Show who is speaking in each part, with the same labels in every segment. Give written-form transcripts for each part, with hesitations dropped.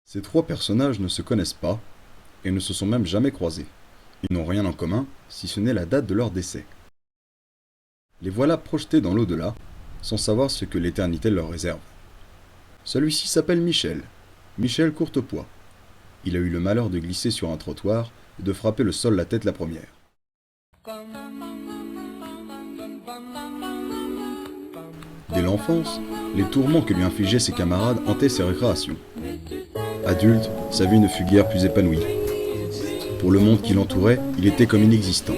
Speaker 1: Ces trois personnages ne se connaissent pas et ne se sont même jamais croisés. Ils n'ont rien en commun, si ce n'est la date de leur décès. Les voilà projetés dans l'au-delà, sans savoir ce que l'éternité leur réserve. Celui-ci s'appelle Michel, Michel Courtepois. Il a eu le malheur de glisser sur un trottoir et de frapper le sol la tête la première. Dès l'enfance, les tourments que lui infligeaient ses camarades hantaient ses récréations. Adulte, sa vie ne fut guère plus épanouie. Pour le monde qui l'entourait, il était comme inexistant.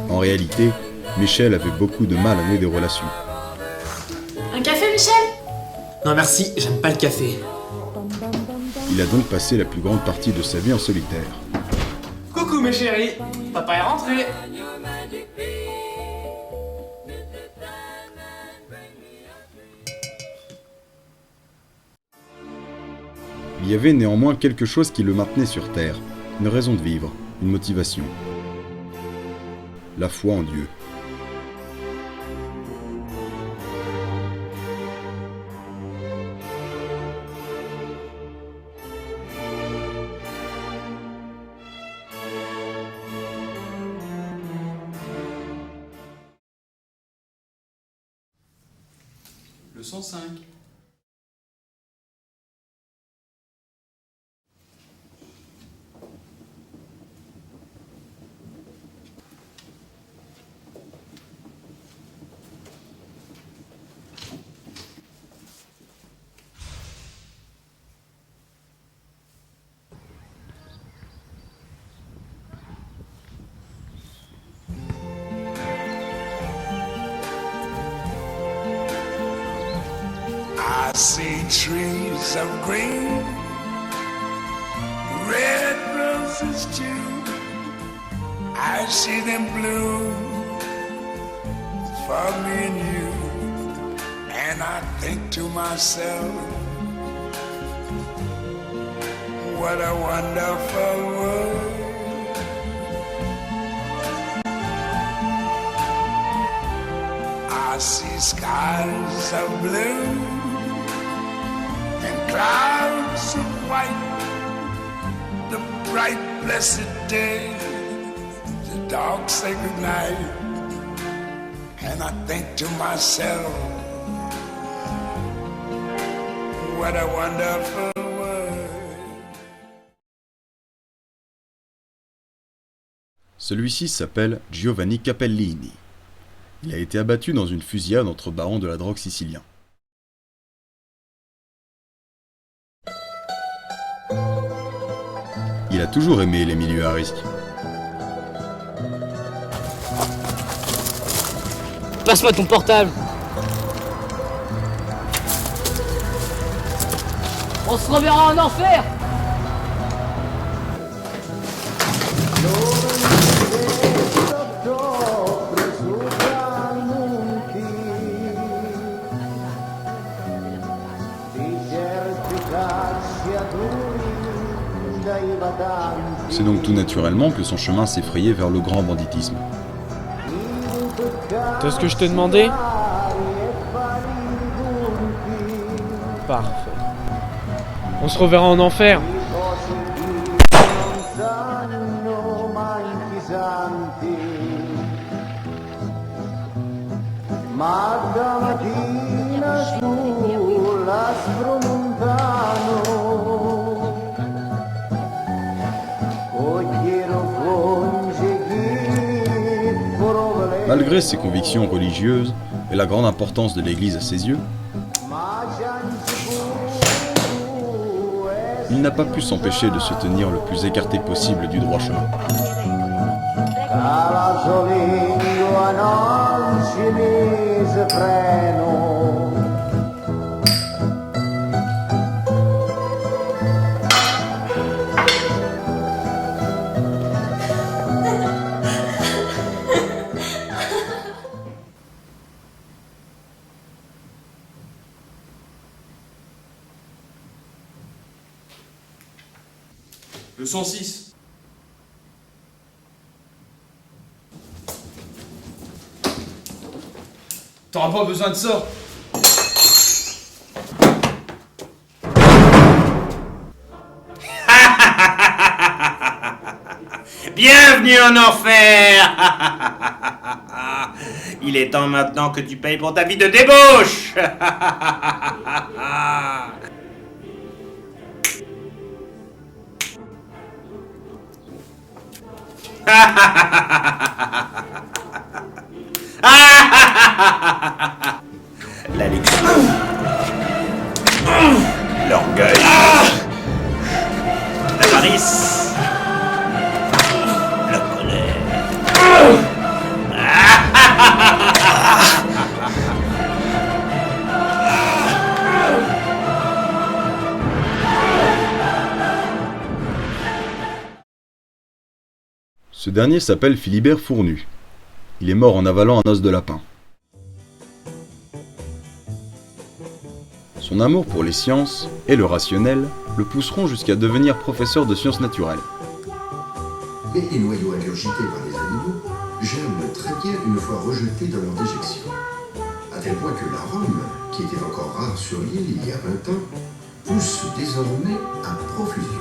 Speaker 1: En réalité, Michel avait beaucoup de mal à nouer des relations.
Speaker 2: Un café, Michel?
Speaker 3: Non merci, j'aime pas le café.
Speaker 1: Il a donc passé la plus grande partie de sa vie en solitaire.
Speaker 3: Coucou mes chéris, papa est rentré.
Speaker 1: Il y avait néanmoins quelque chose qui le maintenait sur Terre, une raison de vivre, une motivation. La foi en Dieu.
Speaker 4: Leçon 5.
Speaker 5: I see trees of green, red roses too. I see them bloom for me and you. And I think to myself, what a wonderful world. I see skies of blue and clouds of white, the bright blessed day, the dark sacred night. And I think to myself, what a wonderful world.
Speaker 1: Celui-ci s'appelle Giovanni Capellini. Il a été abattu dans une fusillade entre barons de la drogue siciliens. Il a toujours aimé les milieux à risque.
Speaker 6: Passe-moi ton portable. On se reverra en enfer.
Speaker 1: C'est donc tout naturellement que son chemin s'est frayé vers le grand banditisme.
Speaker 7: T'as ce que je t'ai demandé? Parfait. On se reverra en enfer.
Speaker 1: Malgré ses convictions religieuses et la grande importance de l'Église à ses yeux, il n'a pas pu s'empêcher de se tenir le plus écarté possible du droit chemin.
Speaker 4: Leçon 6. T'auras pas besoin de ça.
Speaker 8: Bienvenue en enfer. Il est temps maintenant que tu payes pour ta vie de débauche. La luxure, l'orgueil, l'avarice, la colère.
Speaker 1: Ce dernier s'appelle Philibert Fournu. Il est mort en avalant un os de lapin. Son amour pour les sciences et le rationnel le pousseront jusqu'à devenir professeur de sciences naturelles.
Speaker 9: Mais les noyaux ingurgités par les animaux germent très bien une fois rejetés dans leur déjection. À tel point que l'arôme, qui était encore rare sur l'île il y a 20 ans, pousse désormais à profusion.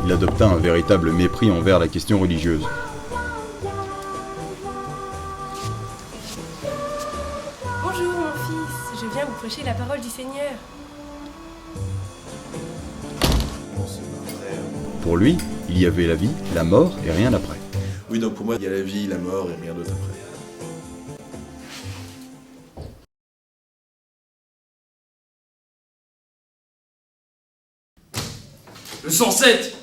Speaker 1: Il adopta un véritable mépris envers la question religieuse.
Speaker 2: Bonjour mon fils, je viens vous prêcher la parole du Seigneur.
Speaker 1: Pour lui, il y avait la vie, la mort et rien après.
Speaker 10: Oui, donc pour moi, il y a la vie, la mort et rien d'autre après.
Speaker 4: Le 107.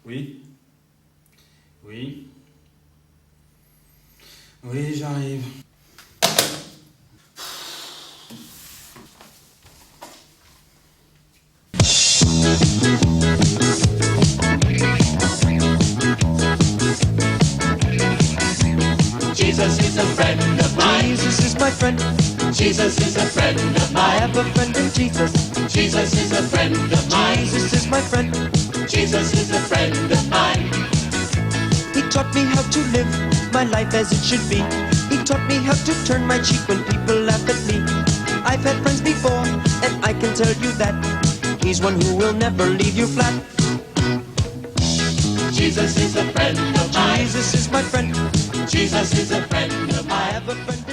Speaker 4: Oui. Oui. Oui, j'arrive.
Speaker 11: Jesus is a friend of mine. Jesus is my friend. Jesus is a friend of mine. I have a friend in Jesus. Jesus is a friend of mine. Jesus is my friend. Jesus is a friend of mine. He taught me how to live my life as it should be. He taught me how to turn my cheek when people laugh at me. I've had friends before, and I can tell you that he's one who will never leave you flat. Jesus is a friend of mine. Jesus is my friend. Jesus is a friend of mine. I have a friend.